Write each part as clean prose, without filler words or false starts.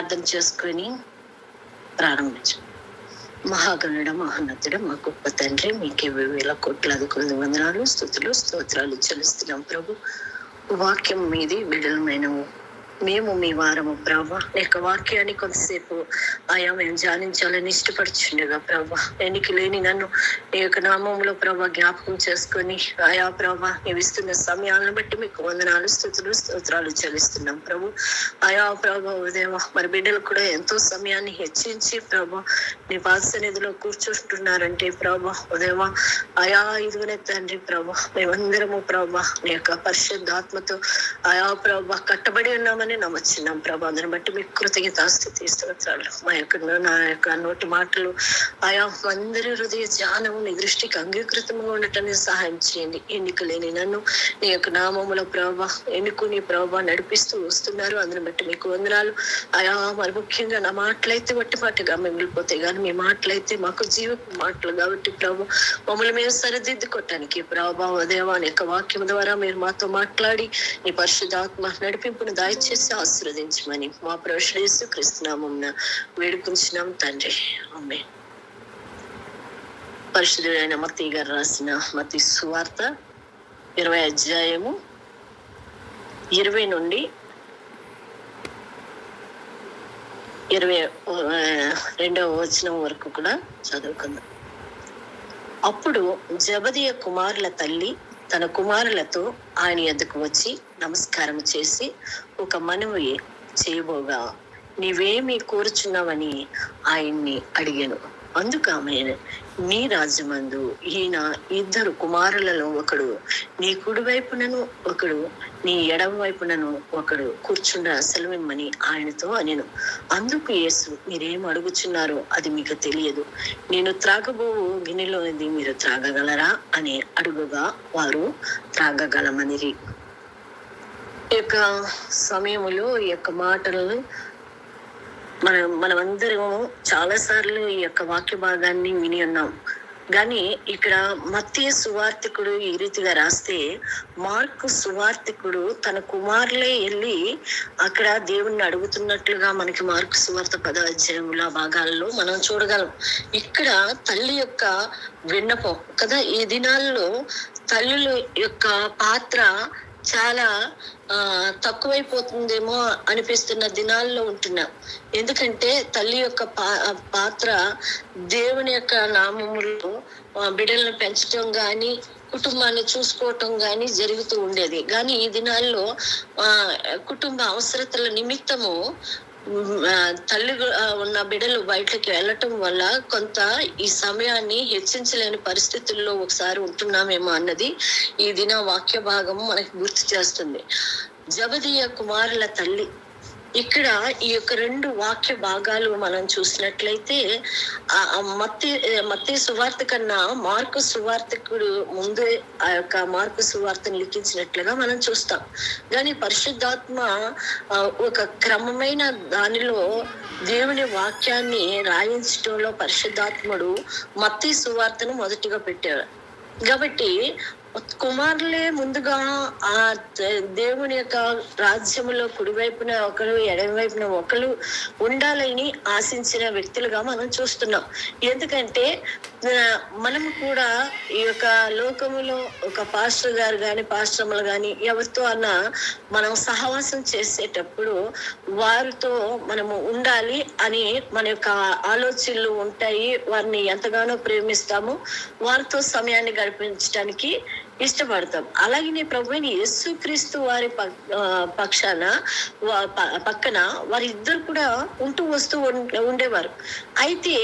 ప్రార్థన చేసుకొని ప్రారంభించు. మహాగణుడ, మహోన్నతుడ, మా గొప్ప తండ్రి, మీకే వేల కోట్లాది కొద్ది వందనాలు, స్తుతులు, స్తోత్రాలు చెల్లిస్తున్నాం ప్రభు. వాక్యం మీది బిడ్డలమైన మేము మీ వారము ప్రభా. లేక వాక్యాన్ని కొంతసేపు మేము ధ్యానించాలని ఇష్టపడుచుండగా ప్రభా, ఎన్నిక లేని నన్ను నీ యొక్క నామంలో ప్రభా జ్ఞాపకం చేసుకొని ప్రభా నీవు ఇస్తున్న సమయాలను బట్టి మీకు వందనాలు, స్తుతులు, స్తోత్రాలు చెల్లిస్తున్నాం ప్రభు. ప్రభా ఉదయం మరి బిడ్డలు కూడా ఎంతో సమయాన్ని హెచ్చించి ప్రభా నీ పాద సన్నిధిలో కూర్చుంటున్నారంటే ప్రభా ఉదయం ఇదిగనే తండ్రి ప్రభా, మేమందరము ప్రభా నీ యొక్క పరిశుద్ధాత్మతో ప్రభా కట్టబడి ఉన్నామని నమ్మచ్చున్నాం ప్రభా. అందుని బట్టి మీకు కృతజ్ఞతాస్తుతి స్తోత్రాలు. నా యొక్క నోటి మాటలు అందరి హృదయ ధ్యానము నీ దృష్టికి అంగీకృతంగా ఉండటానికి సహాయం చేయండి. ఎన్నిక లేని నన్ను నీ యొక్క నామముల ప్రభా ఎన్నుకుని ప్రభా నడిపిస్తూ వస్తున్నారు. అందుని బట్టి మీకు వందనాలు. మరి ముఖ్యంగా నా మాటలైతే వట్టిపాటుగా మిగిలిపోతాయి, కానీ మీ మాటలైతే మాకు జీవ మాటలు కాబట్టి ప్రభా మమ్మల్ని మేము సరిదిద్దుకోవటానికి ప్రభా దేవాని యొక్క వాక్యం ద్వారా మీరు మాతో మాట్లాడి నీ పరిశుద్ధాత్మ నడిపింపును దయచేసి ఆశీర్వదించమని మా ప్రభువు యేసు క్రీస్తు నామమున వేడుకుంటున్నాం తండ్రి, ఆమేన్. పరిశుద్ధుడైన మత్తయి గారు రాసిన మత్తయి సువార్త 20వ అధ్యాయము 20 నుండి 22వ వచనం వరకు కూడా చదువుకుందాం. అప్పుడు జెబెదయి కుమారుల తల్లి తన కుమారులతో ఆయన యొద్దకు వచ్చి నమస్కారం చేసి ఒక మనవి చేయబోగా, నీవేమి కోరుచున్నావని ఆయన్ని అడిగాను. అందుకు ఆమె, నీ రాజ్యమందు ఈయన 2 కుమారులలో ఒకడు నీ కుడి వైపునను ఒకడు నీ ఎడమ వైపునను ఒకడు కూర్చుండ సెలవిమ్మని ఆయనతో అనెను. అందుకు యేసు, మీరేం అడుగుచున్నారో అది మీకు తెలియదు. నేను త్రాగబోవు గిన్నెలోనిది మీరు త్రాగగలరా అని అడుగుగా వారు త్రాగగలమనిరి. ఈ యొక్క సమయంలో ఈ యొక్క మాటలను మనమందరం చాలా సార్లు ఈ యొక్క వాక్య భాగాన్ని విని ఉన్నాం. కానీ ఇక్కడ మత్తయి సువార్తికుడు ఈ రీతిగా రాస్తే, మార్కు సువార్తికుడు తన కుమారులే వెళ్ళి అక్కడ దేవుణ్ణి అడుగుతున్నట్లుగా మనకి మార్కు సువార్త 10వ అధ్యాయంలో భాగాల్లో మనం చూడగలం. ఇక్కడ తల్లి యొక్క విన్నపం కదా. ఈ దినాల్లో తల్లుల యొక్క పాత్ర చాలా తక్కువైపోతుందేమో అనిపిస్తున్న దినాల్లో ఉంటున్నాం. ఎందుకంటే తల్లి యొక్క పాత్ర దేవుని యొక్క నామములో బిడ్డలను పెంచడం కానీ కుటుంబాన్ని చూసుకోవటం కానీ జరుగుతూ ఉండేది. కానీ ఈ దినాల్లో కుటుంబ అవసరతల నిమిత్తము తల్లి ఉన్న బిడ్డలు బయటకి వెళ్ళటం వల్ల కొంత ఈ సమయాన్ని హెచ్చించలేని పరిస్థితుల్లో ఒకసారి ఉంటున్నామేమో అన్నది ఈ దిన వాక్య భాగం మనకి గుర్తు చేస్తుంది. జెబెదయి కుమారుల తల్లి, ఇక్కడ ఈ యొక్క 2 వాక్య భాగాలు మనం చూసినట్లయితే మత్తయి సువార్త కన్నా మార్కు సువార్తికుడు ముందే ఆ యొక్క మార్కు సువార్తను లిఖించినట్లుగా మనం చూస్తాం. కానీ పరిశుద్ధాత్మ ఒక క్రమమైన దానిలో దేవుని వాక్యాన్ని రాయించడంలో పరిశుద్ధాత్ముడు మత్తయి సువార్తను మొదటిగా పెట్టాడు. కాబట్టి కుమారులే ముందుగా ఆ దేవుని యొక్క రాజ్యములో కుడివైపున ఒకరు ఎడమవైపున ఒకరు ఉండాలని ఆశించిన వ్యక్తులుగా మనం చూస్తున్నాం. ఎందుకంటే మనము కూడా ఈ యొక్క లోకములో ఒక పాస్టర్ గారు కానీ పాస్టర్లు కానీ ఎవరితో అన్నా మనం సహవాసం చేసేటప్పుడు వారితో మనము ఉండాలి అని మన యొక్క ఆలోచనలు ఉంటాయి. వారిని ఎంతగానో ప్రేమిస్తాము, వారితో సమయాన్ని గడిపించడానికి ఇష్టపడతాం. అలాగే నీ ప్రభువైన యేసుక్రీస్తు వారి పక్కన వారిద్దరు కూడా ఉంటూ వస్తూ ఉండేవారు. అయితే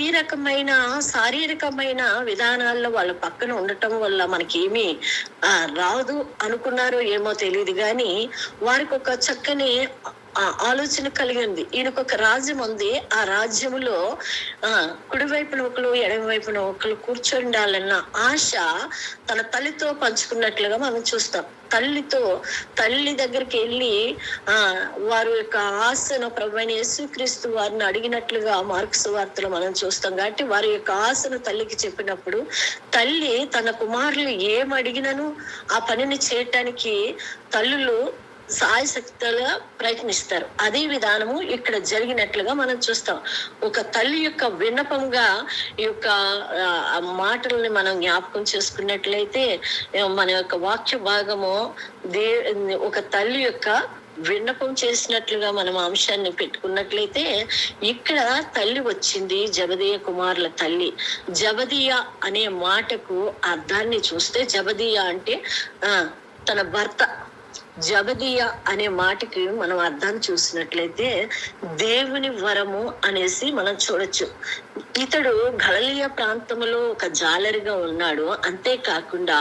ఈ రకమైన శారీరకమైన విధానాల్లో వాళ్ళ పక్కన ఉండటం వల్ల మనకి ఏమీ రాదు అనుకున్నారో ఏమో తెలియదు, కానీ వారికి ఒక చక్కని ఆలోచన కలిగింది. ఈయనకు ఒక రాజ్యం ఉంది, ఆ రాజ్యములో కుడివైపున ఒకరు ఎడమవైపున ఒకరు కూర్చుండాలన్న ఆశ తన తల్లితో పంచుకున్నట్లుగా మనం చూస్తాం. తల్లి దగ్గరికి వెళ్ళి వారి యొక్క ఆశను ప్రభువైన యేసుక్రీస్తు వారిని అడిగినట్లుగా మార్కు సువార్తలో మనం చూస్తాం. కాబట్టి వారి యొక్క ఆశను తల్లికి చెప్పినప్పుడు తల్లి తన కుమారులు ఏం అడిగినను ఆ పనిని చేయటానికి తల్లులు సాయశక్తులుగా ప్రయత్నిస్తారు. అదే విధానము ఇక్కడ జరిగినట్లుగా మనం చూస్తాం. ఒక తల్లి యొక్క విన్నపంగా ఈ యొక్క మాటల్ని మనం జ్ఞాపకం చేసుకున్నట్లయితే మన యొక్క వాక్య భాగము ఒక తల్లి యొక్క విన్నపం చేసినట్లుగా మనం అంశాన్ని పెట్టుకున్నట్లయితే ఇక్కడ తల్లి వచ్చింది, జబదీయ కుమారుల తల్లి. జబదీయ అనే మాటకు అర్థాన్ని చూస్తే, జబదీయ అంటే తన భర్త. జబదీయ అనే మాటకి మనం అర్థాన్ని చూసినట్లయితే దేవుని వరము అనేసి మనం చూడొచ్చు. ఇతడు గలిలయ ప్రాంతంలో ఒక జాలరిగా ఉన్నాడు. అంతేకాకుండా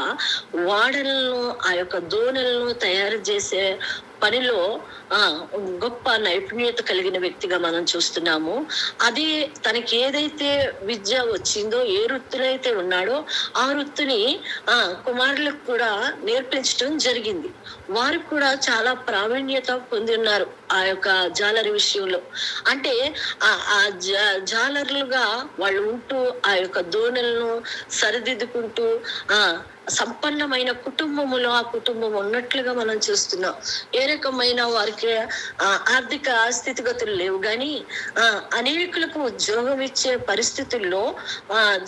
వాడలను, ఆ యొక్క దోణలను తయారు చేసే పనిలో గొప్ప నైపుణ్యత కలిగిన వ్యక్తిగా మనం చూస్తున్నాము. అది తనకి ఏదైతే విద్య వచ్చిందో, ఏ వృత్తిలో అయితే ఉన్నాడో ఆ వృత్తిని కుమారులకు కూడా నేర్పించడం జరిగింది. వారు కూడా చాలా ప్రావీణ్యత పొంది ఉన్నారు ఆ యొక్క జాలరి విషయంలో. అంటే ఆ జాలర్లుగా వాళ్ళు ఉంటూ ఆ యొక్క దోణలను సరిదిద్దుకుంటూ సంపన్నమైన కుటుంబములో ఆ కుటుంబం ఉన్నట్లుగా మనం చూస్తున్నాం. ఏ రకమైన వారికి ఆర్థిక స్థితిగతులు లేవు, కానీ అనేకులకు ఉద్యోగం ఇచ్చే పరిస్థితుల్లో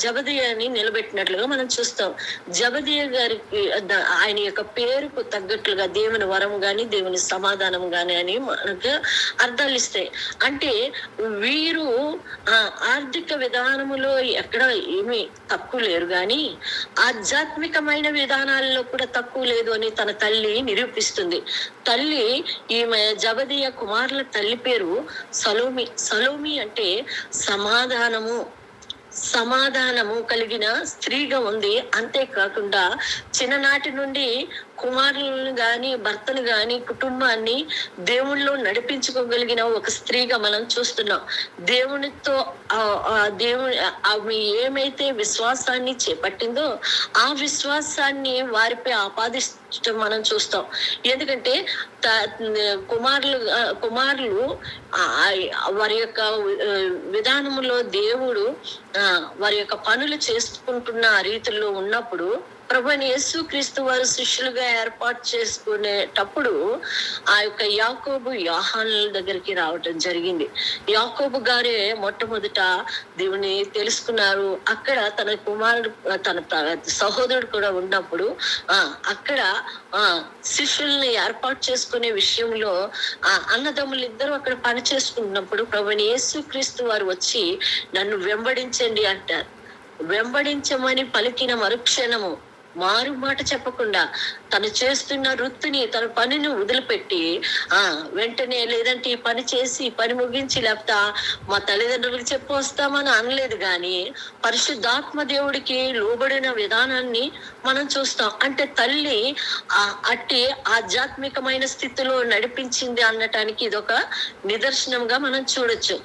జబదీయని నిలబెట్టినట్లుగా మనం చూస్తాం. జబదీయ గారికి ఆయన యొక్క పేరుకు తగ్గట్లుగా దేవుని వరం గాని, దేవుని సమాధానం గాని అని మనకు అర్థాలు ఇస్తాయి. అంటే వీరు ఆర్థిక విధానములో ఎక్కడ ఏమీ తక్కువ లేరు, కానీ ఆధ్యాత్మిక విధానాల్లో కూడా తక్కువ లేదు అని తన తల్లి నిరూపిస్తుంది. తల్లి, ఈమె జబదీయ కుమారుల తల్లి పేరు సలోమి. సలోమి అంటే సమాధానము కలిగిన స్త్రీగా ఉంది. అంతేకాకుండా చిన్ననాటి నుండి కుమారులను గాని, భర్తను గాని, కుటుంబాన్ని దేవుళ్ళో నడిపించుకోగలిగిన ఒక స్త్రీగా మనం చూస్తున్నాం. దేవునితో ఆమె ఏమైతే విశ్వాసాన్ని చేపట్టిందో ఆ విశ్వాసాన్ని వారిపై ఆపాదించడం మనం చూస్తాం. ఎందుకంటే కుమారులు వారి యొక్క విధానములో దేవుడు వారి యొక్క పనులు చేసుకుంటున్న రీతిలో ఉన్నప్పుడు ప్రభువైన యేసుక్రీస్తు వారు శిష్యులుగా ఏర్పాటు చేసుకునేటప్పుడు ఆ యొక్క యాకోబు యోహానుల దగ్గరికి రావటం జరిగింది. యాకోబు గారే మొట్టమొదట దేవుని తెలుసుకున్నారు. అక్కడ తన కుమారుడు, తన సహోదరుడు కూడా ఉన్నప్పుడు అక్కడ శిష్యుల్ని ఏర్పాటు చేసుకునే విషయంలో అన్నదమ్ములు ఇద్దరు అక్కడ పని చేసుకున్నప్పుడు ప్రభువైన యేసుక్రీస్తు వారు వచ్చి నన్ను వెంబడించండి అంటారు. వెంబడించమని పలికిన మరుక్షణము మారు మాట చెప్పకుండా తను చేస్తున్న వృత్తిని, తన పనిని వదిలిపెట్టి వెంటనే, లేదంటే ఈ పని చేసి పని ముగించి లేకపోతే మా తల్లిదండ్రులకు చెప్పి వస్తామని అనలేదు, కానీ పరిశుద్ధాత్మ దేవుడికి లోబడిన విధానాన్ని మనం చూస్తాం. అంటే తల్లి అట్టి ఆధ్యాత్మికమైన స్థితిలో నడిపించింది అనటానికి ఇదొక నిదర్శనంగా మనం చూడొచ్చు.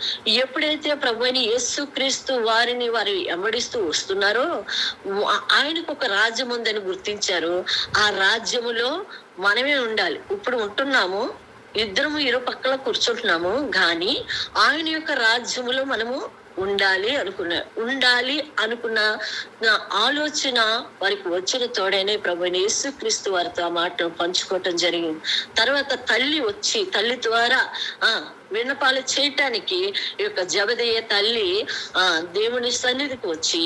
ఎప్పుడైతే ప్రభువైన యేసుక్రీస్తు వారిని వారు వెంబడిస్తూ వస్తున్నారో ఆయనకు ఒక రాజ్యం ఉందని గుర్తించారు. ఆ రాజ్యములో మనమే ఉండాలి. ఇప్పుడు ఉంటున్నాము, ఇద్దరము ఇరు పక్కల కూర్చుంటున్నాము, కానీ ఆయన యొక్క రాజ్యములో మనము ఉండాలి అనుకున్న ఆలోచన వారికి వచ్చిన తోడైన ప్రభువైన యేసుక్రీస్తు వారితో ఆ మాటను పంచుకోవటం జరిగింది. తర్వాత తల్లి ద్వారా విన్నపాలు చేయటానికి ఈ యొక్క జబదీయ తల్లి దేవుని సన్నిధికి వచ్చి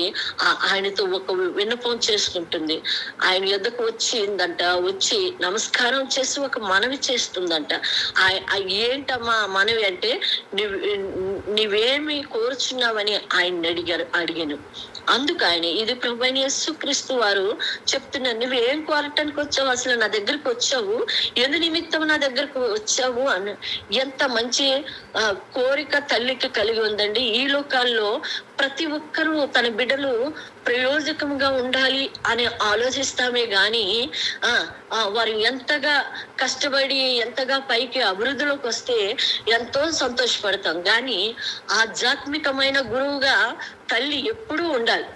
ఆయనతో ఒక విన్నపం చేసుకుంటుంది. ఆయన యొద్దకు వచ్చి నమస్కారం చేసి ఒక మనవి చేస్తుందంట. ఏంటమ్మా మనవి అంటే, నీవేమి కోరుచున్నావని ఆయన అడిగాను. అందుకు ఆయన, ఇది ప్రభువైన యేసుక్రీస్తు వారు చెప్తున్నారు, నువ్వేం కోరటానికి వచ్చావు, అసలు నా దగ్గరకు వచ్చావు, ఎందు నిమిత్తం నా దగ్గరకు వచ్చావు అని. ఎంత మంచి కోరిక తల్లికి కలిగి ఉందండి. ఈ లోకాల్లో ప్రతి ఒక్కరూ తన బిడ్డలు ప్రయోజకంగా ఉండాలి అని ఆలోచిస్తామే గాని వారు ఎంతగా కష్టపడి ఎంతగా పైకి అభివృద్ధిలోకి వస్తే ఎంతో సంతోషపడతాం. కానీ ఆధ్యాత్మికమైన గురువుగా తల్లి ఎప్పుడూ ఉండాలి.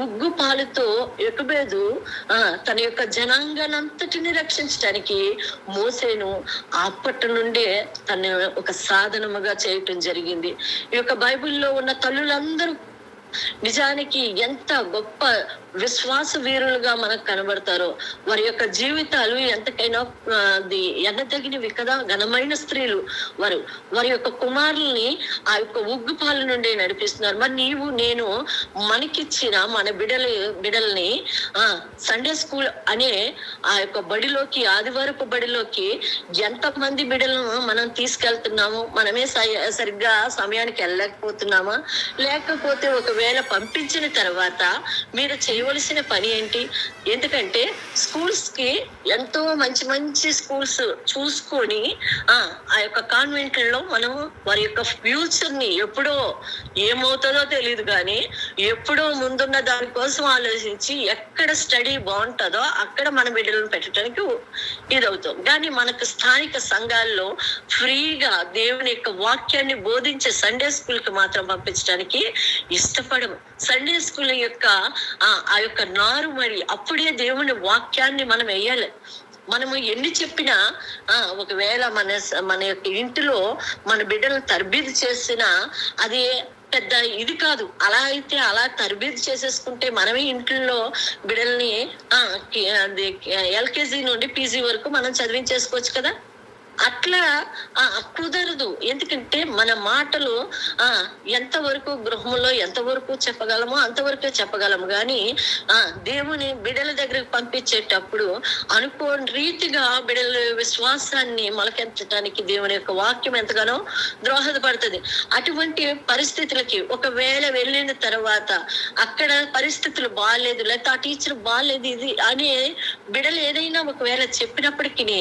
ఉగ్గు పాలుతో ఎటుబేదు తన యొక్క జనాంగానంతటిని రక్షించడానికి మోసేను అప్పటి నుండే తన ఒక సాధనముగా చేయటం జరిగింది. ఈ యొక్క బైబిల్లో ఉన్న తల్లులందరూ నిజానికి ఎంత గొప్ప విశ్వాస వీరులుగా మనకు కనబడతారో, వారి యొక్క జీవితాలు ఎంతకైనా ఎన్నదగినవి కదా. ఘనమైన స్త్రీలు వారు, వారి యొక్క కుమారుల్ని ఆ యొక్క ఉగ్గుపాల నుండి నడిపిస్తున్నారు. మరి నీవు నేను మనకిచ్చిన మన బిడల్ని సండే స్కూల్ అనే ఆ యొక్క బడిలోకి, ఆదివారపు బడిలోకి ఎంతమంది బిడ్డలను మనం తీసుకెళ్తున్నాము? మనమే సరిగ్గా సమయానికి వెళ్ళలేకపోతున్నామా? లేకపోతే ఒకవేళ పంపించిన తర్వాత మీరు చేయవలసిన పని ఏంటి? ఎందుకంటే స్కూల్స్ కి ఎంతో మంచి మంచి స్కూల్స్ చూసుకొని ఆ యొక్క కాన్వెంట్లలో మనం వారి యొక్క ఫ్యూచర్ ని ఎప్పుడో ఏమవుతుందో తెలియదు, కానీ ఎప్పుడో ముందున్న దానికోసం ఆలోచించి ఎక్కడ స్టడీ బాగుంటుందో అక్కడ మన బిడ్డలను పెట్టడానికి ఇదవుతాం. కానీ మనకు స్థానిక సంఘాల్లో ఫ్రీగా దేవుని యొక్క వాక్యాన్ని బోధించే సండే స్కూల్ కి మాత్రం పంపించడానికి ఇష్టపడము. సండే స్కూల్ యొక్క ఆ యొక్క నారు మరి అప్పుడే దేవుని వాక్యాన్ని మనం వేయాలి. మనము ఎన్ని చెప్పినా ఒకవేళ మన యొక్క ఇంటిలో మన బిడ్డలను తర్బీదు చేసినా అది పెద్ద ఇది కాదు. అలా అయితే అలా తర్బీదు చేసేసుకుంటే మనమే ఇంట్లో బిడ్డల్ని ఎల్కేజీ నుండి పీజీ వరకు మనం చదివించేసుకోవచ్చు కదా. అట్లా కుదరదు. ఎందుకంటే మన మాటలు ఎంతవరకు గృహంలో ఎంతవరకు చెప్పగలమో అంతవరకే చెప్పగలము. కానీ దేవుని బిడ్డల దగ్గరకు పంపించేటప్పుడు అనుకోని రీతిగా బిడ్డల విశ్వాసాన్ని మొలకెత్తడానికి దేవుని యొక్క వాక్యం ఎంతగానో దోహదపడుతుంది. అటువంటి పరిస్థితులకి ఒకవేళ వెళ్ళిన తర్వాత అక్కడ పరిస్థితులు బాగాలేదు, లేకపోతే ఆ టీచర్ బాగాలేదు ఇది అని బిడ్డలు ఏదైనా ఒకవేళ చెప్పినప్పటికీ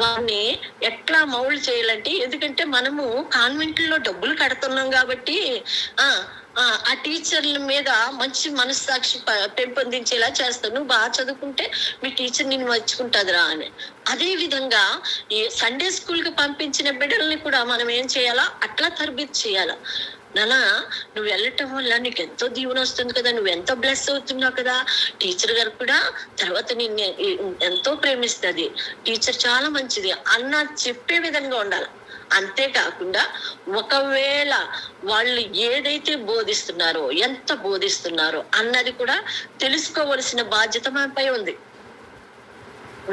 వారిని ఎట్లా మౌల్డ్ చేయాలంటే, ఎందుకంటే మనము కాన్వెంట్లో డబ్బులు కడుతున్నాం కాబట్టి ఆ టీచర్ల మీద మంచి మనస్సాక్షి పెంపొందించేలా చేస్తాను. నువ్వు బాగా చదువుకుంటే మీ టీచర్ నిన్ను మెచ్చుకుంటుందిరా అని. అదే విధంగా ఈ సండే స్కూల్ కి పంపించిన బిడ్డల్ని కూడా మనం ఏం చేయాలా? అట్లా తరబితి చేయాలా. నానా నువ్వు వెళ్ళటం వల్ల నీకు ఎంతో దీవెన వస్తుంది కదా, నువ్వు ఎంతో బ్లెస్ అవుతున్నావు కదా, టీచర్ గారు కూడా తర్వాత నిన్ను ఎంతో ప్రేమిస్తుంది, టీచర్ చాలా మంచిది అన్న చెప్పే విధంగా ఉండాలి. అంతేకాకుండా ఒకవేళ వాళ్ళు ఏదైతే బోధిస్తున్నారో, ఎంత బోధిస్తున్నారో అన్నది కూడా తెలుసుకోవలసిన బాధ్యత మనపై ఉంది.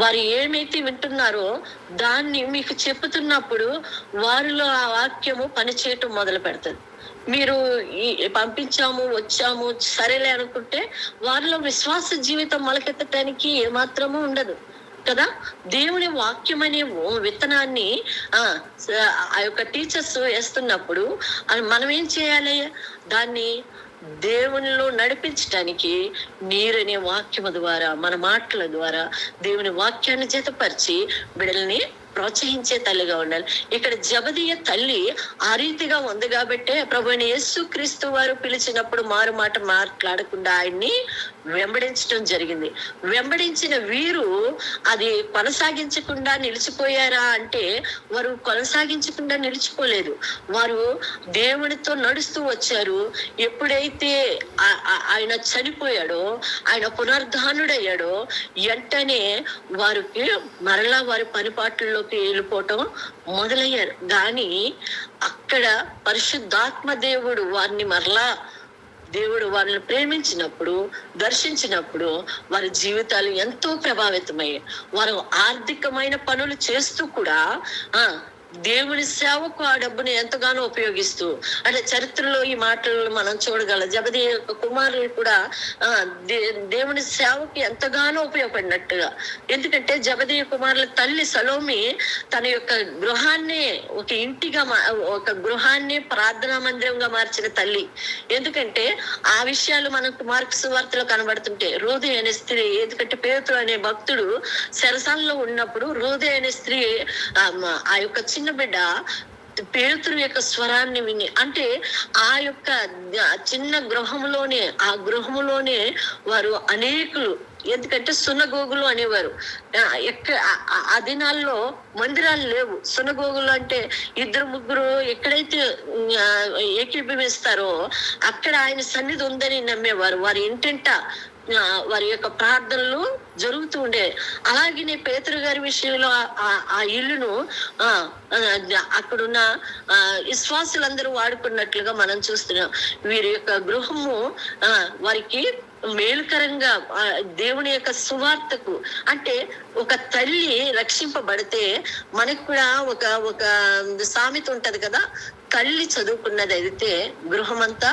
వారు ఏమైతే వింటున్నారో దాన్ని మీకు చెప్పుతున్నప్పుడు వారిలో ఆ వాక్యము పనిచేయటం మొదలు పెడుతుంది. మీరు పంపించాము వచ్చాము సరేలే అనుకుంటే వారిలో విశ్వాస జీవితం మొలకెత్తడానికి ఏమాత్రము ఉండదు కదా. దేవుని వాక్యం అనే విత్తనాన్ని ఆ యొక్క టీచర్స్ వేస్తున్నప్పుడు మనం ఏం చేయాలి? దాన్ని దేవునిలో నడిపించటానికి నీరనే వాక్యము ద్వారా, మన మాటల ద్వారా దేవుని వాక్యాన్ని జతపరిచి బిడ్డల్ని ప్రోత్సహించే తల్లిగా ఉండాలి. ఇక్కడ జబదీయ తల్లి ఆ రీతిగా ఉంది కాబట్టే ప్రభువైన యేసుక్రీస్తు వారు పిలిచినప్పుడు మారు మాట మాట్లాడకుండా ఆయన్ని వెంబడించడం జరిగింది. వెంబడించిన వీరు అది కొనసాగించకుండా నిలిచిపోయారా అంటే వారు కొనసాగించకుండా నిలిచిపోలేదు. వారు దేవునితో నడుస్తూ వచ్చారు. ఎప్పుడైతే ఆయన చనిపోయాడో, ఆయన పునరుద్ధానుడయ్యాడో వెంటనే వారికి మరలా వారి పనిపాట్లలో వెళ్ళిపోవటం మొదలయ్యారు. కానీ అక్కడ పరిశుద్ధాత్మ దేవుడు వారిని ప్రేమించినప్పుడు, దర్శించినప్పుడు వారి జీవితాలు ఎంతో ప్రభావితమయ్యాయి. వారు ఆర్థికమైన పనులు చేస్తూ కూడా దేవుని సేవకు ఆ డబ్బుని ఎంతగానో ఉపయోగిస్తూ, అంటే చరిత్రలో ఈ మాటలు మనం చూడగలం. జబదీ యొక్క కుమారులు కూడా దేవుని సేవకి ఎంతగానో ఉపయోగపడినట్టుగా. ఎందుకంటే జబదీ కుమారుల తల్లి సలోమి తన యొక్క గృహాన్ని ఒక గృహాన్ని ప్రార్థనా మందిరంగా మార్చిన తల్లి. ఎందుకంటే ఆ విషయాలు మనకు మార్కు సువార్తలో కనబడుతుంటే, రోదే అనే స్త్రీ, ఎందుకంటే పేతురు అనే భక్తుడు చెరసాలలో ఉన్నప్పుడు రోదే అనే స్త్రీ ఆ యొక్క చిన్న బిడ్డ పేతురు యొక్క స్వరాన్ని విని, అంటే ఆ యొక్క చిన్న గృహంలోనే వారు అనేకులు, ఎందుకంటే సునగోగులు అనేవారు. ఆ దినాల్లో మందిరాలు లేవు. సునగోగులు అంటే 2-3 ఎక్కడైతే ఏకీభవిస్తారో అక్కడ ఆయన సన్నిధి ఉందని నమ్మేవారు. వారి ఇంటింట వారి యొక్క ప్రార్థనలు జరుగుతూ ఉండే. అలాగే పేతురు గారి విషయంలో ఆ ఇల్లును అక్కడున్న విశ్వాసులందరూ వాడుకున్నట్లుగా మనం చూస్తున్నాం. వీరి యొక్క గృహము వారికి మేలుకరంగా దేవుని యొక్క సువార్తకు, అంటే ఒక తల్లి రక్షింపబడితే మనకు కూడా ఒక ఒక సామెత ఉంటది కదా, తల్లి చదువుకున్నది అయితే గృహమంతా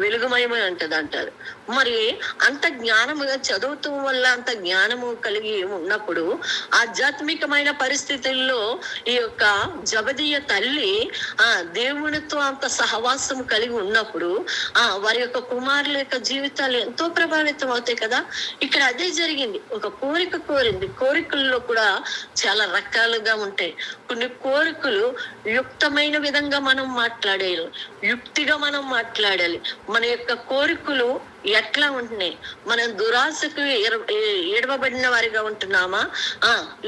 వెలుగుమయమై ఉంటది అంటారు. మరి అంత జ్ఞానముగా చదువుతూ వల్ల అంత జ్ఞానము కలిగి ఉన్నప్పుడు ఆధ్యాత్మికమైన పరిస్థితుల్లో ఈ యొక్క జబదీయ తల్లి దేవునితో అంత సహవాసం కలిగి ఉన్నప్పుడు వారి యొక్క కుమారుల యొక్క జీవితాలు ఎంతో ప్రభావితం అవుతాయి కదా. ఇక్కడ అదే జరిగింది. ఒక కోరిక కోరింది. కోరికల్లో కూడా చాలా రకాలుగా ఉంటాయి. కొన్ని కోరికలు యుక్తమైన విధంగా మనం మాట్లాడేయాలి, యుక్తిగా మనం మాట్లాడాలి. మన యొక్క కోరికలు ఎట్లా ఉంటున్నాయి? మనం దురాశకు ఎడవబడిన వారిగా ఉంటున్నామా,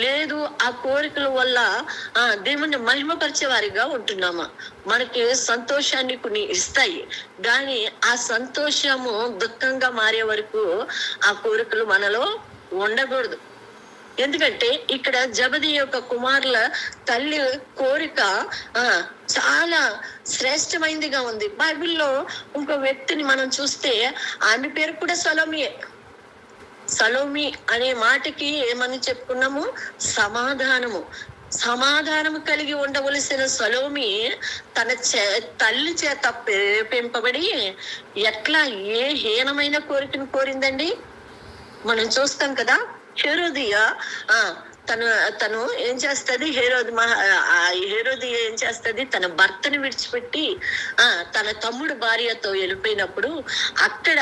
లేదు ఆ కోరికల వల్ల దేవుణ్ణి మహిమపరిచే వారిగా ఉంటున్నామా? మనకి సంతోషాన్ని కొన్ని ఇస్తాయి, కానీ ఆ సంతోషము దుఃఖంగా మారే వరకు ఆ కోరికలు మనలో ఉండకూడదు. ఎందుకంటే ఇక్కడ జబది యొక్క కుమారుల తల్లి కోరిక చాలా శ్రేష్టమైనదిగా ఉంది. బైబిల్లో ఇంకో వ్యక్తిని మనం చూస్తే ఆమె పేరు కూడా సలోమియే. సలోమి అనే మాటకి ఏమని చెప్పుకున్నాము? సమాధానము కలిగి ఉండవలసిన సలోమి తన తల్లి చేత ప్రేరేపింపబడి ఎట్లా ఏ హీనమైన కోరికను కోరిందండి. మనం చూస్తాం కదా, హేరోదియ తను ఏం చేస్తది? హేరోదియ ఏం చేస్తది? తన భర్తను విడిచిపెట్టి తన తమ్ముడు భార్యతో వెళ్ళిపోయినప్పుడు అక్కడ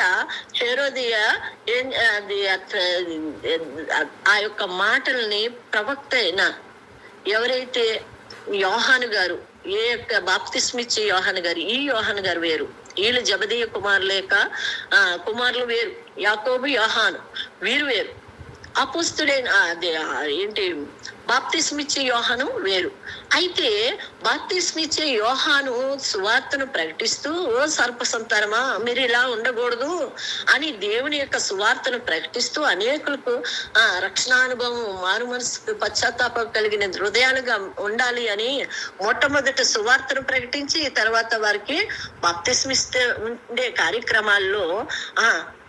హేరోదియ ఆ యొక్క మాటల్ని ప్రవక్త అయిన ఎవరైతే యోహాను గారు, ఏ యొక్క బాప్తిస్మిచ్చే యోహాను గారు, ఈ యోహాను గారు వేరు, వీళ్ళు జబదీయ కుమారులు వేరు, యాకోబు యోహాను వీరు వేరు. అపోస్తుడైన ఏంటి బాప్తిస్మిచ్చే యోహాను వేరు. అయితే బాప్తిస్మిచ్చే యోహాను సువార్తను ప్రకటిస్తూ, ఓ సర్ప సంతానమా మీరు ఇలా ఉండకూడదు అని దేవుని యొక్క సువార్తను ప్రకటిస్తూ అనేకులకు రక్షణానుభవం, మారు మనసుకు పశ్చాత్తాపం కలిగిన హృదయాలుగా ఉండాలి అని మొట్టమొదటి సువార్తను ప్రకటించి తర్వాత వారికి బాప్తిస్మిస్తే ఉండే కార్యక్రమాల్లో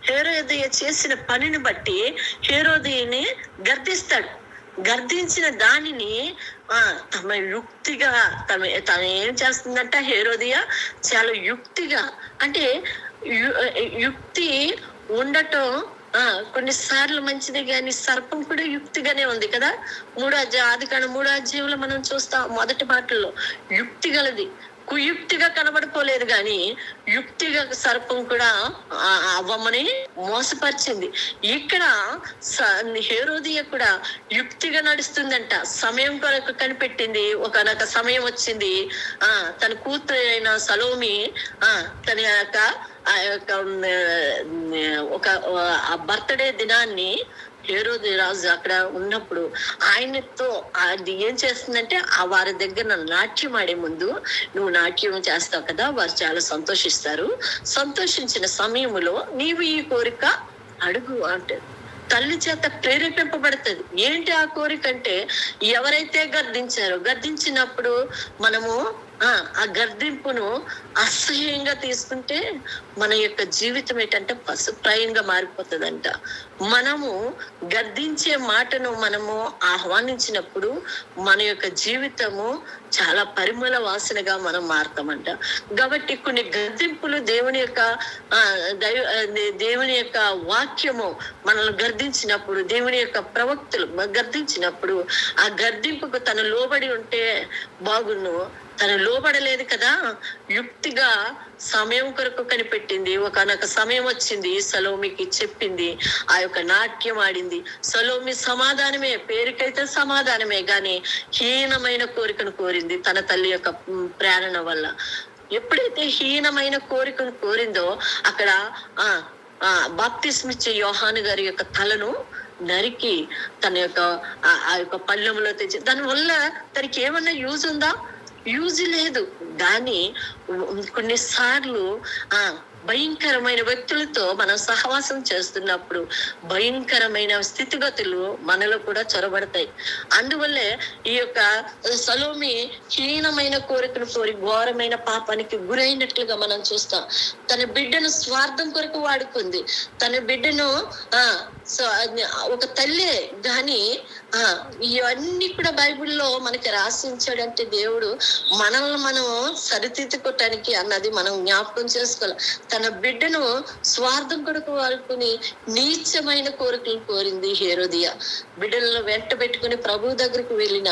హేరోదియ చేసిన పనిని బట్టి హేరోదియని గర్దిస్తాడు. గర్దించిన దానిని తమ యుక్తిగా తను ఏం చేస్తుందంట? హేరోదియ చాలా యుక్తిగా, అంటే యుక్తి ఉండటం కొన్నిసార్లు మంచిది, కానీ సర్పం కూడా యుక్తిగానే ఉంది కదా. ఆదికాండం 3వ అధ్యాయంలో మనం చూస్తాం మొదటి మాటల్లో యుక్తి గలది. కుయుక్తిగా కనబడిపోలేదు, కానీ యుక్తిగా సర్పం కూడా అవ్వమని మోసపరిచింది. ఇక్కడ హేరోదియ కూడా యుక్తిగా నడుస్తుందంట. సమయం కొరకు కనిపెట్టింది. ఒకనొక సమయం వచ్చింది, తన కూతురు అయిన సలోమి తన యొక్క ఒక బర్త్డే దినాన్ని హేరోది రాజు అక్కడ ఉన్నప్పుడు ఆయనతో అది ఏం చేస్తుందంటే, వారి దగ్గర నాట్యం ఆడే ముందు నువ్వు నాట్యం చేస్తావు కదా, వారు చాలా సంతోషిస్తారు. సంతోషించిన సమయంలో నీవు ఈ కోరిక అడుగు అంటే తల్లి చేత ప్రేరేపింపబడుతుంది. ఏంటి ఆ కోరిక అంటే, ఎవరైతే గర్దించినప్పుడు మనము ఆ గర్దింపును అసహ్యంగా తీసుకుంటే మన యొక్క జీవితం ఏంటంటే పశుప్రాయంగా మారిపోతుందంట. మనము గర్దించే మాటను మనము ఆహ్వానించినప్పుడు మన యొక్క జీవితము చాలా పరిమళ వాసనగా మనం మారుతామంట. కాబట్టి కొన్ని గర్దింపులు దేవుని యొక్క వాక్యము మనల్ని గర్దించినప్పుడు, దేవుని యొక్క ప్రవక్తలు గర్దించినప్పుడు ఆ గర్దింపుకు తను లోబడి ఉంటే బాగున్ను. తను లోబడలేదు కదా, యుక్తిగా సమయం కొరకు కనిపెట్టింది. ఒకనొక సమయం వచ్చింది, సలోమికి చెప్పింది, ఆ యొక్క నాట్యం ఆడింది. సలోమి సమాధానమే, పేరుకైతే సమాధానమే, కానీ హీనమైన కోరికను కోరింది తన తల్లి యొక్క ప్రేరణ వల్ల. ఎప్పుడైతే హీనమైన కోరికను కోరిందో అక్కడ బాప్తిస్మిచ్చే యోహాను గారి యొక్క తలను నరికి తన యొక్క ఆ యొక్క పళ్ళెంలో తెచ్చి, దానివల్ల తనకి ఏమన్నా యూజ్ ఉందా? యూజ్ లేదు. కానీ కొన్నిసార్లు భయంకరమైన వ్యక్తులతో మనం సహవాసం చేస్తున్నప్పుడు భయంకరమైన స్థితిగతులు మనలో కూడా చొరబడతాయి. అందువల్లే ఈ యొక్క సలోమి హీనమైన కోరికను కోరి ఘోరమైన పాపానికి గురైనట్లుగా మనం చూస్తాం. తన బిడ్డను స్వార్థం కొరకు వాడుకుంది. తన బిడ్డను ఒక తల్లే గాని ఇవన్నీ కూడా బైబిల్లో మనకి రాసించాడంటే దేవుడు మనల్ని మనం సరిదిద్దుకోవటానికి అన్నది మనం జ్ఞాపకం చేసుకోవాలి. తన బిడ్డను స్వార్థం కొరకు వాడుకుని నీచమైన కోరికలు కోరింది హేరోదియా. బిడ్డలను వెంట పెట్టుకుని ప్రభు దగ్గరకు వెళ్ళిన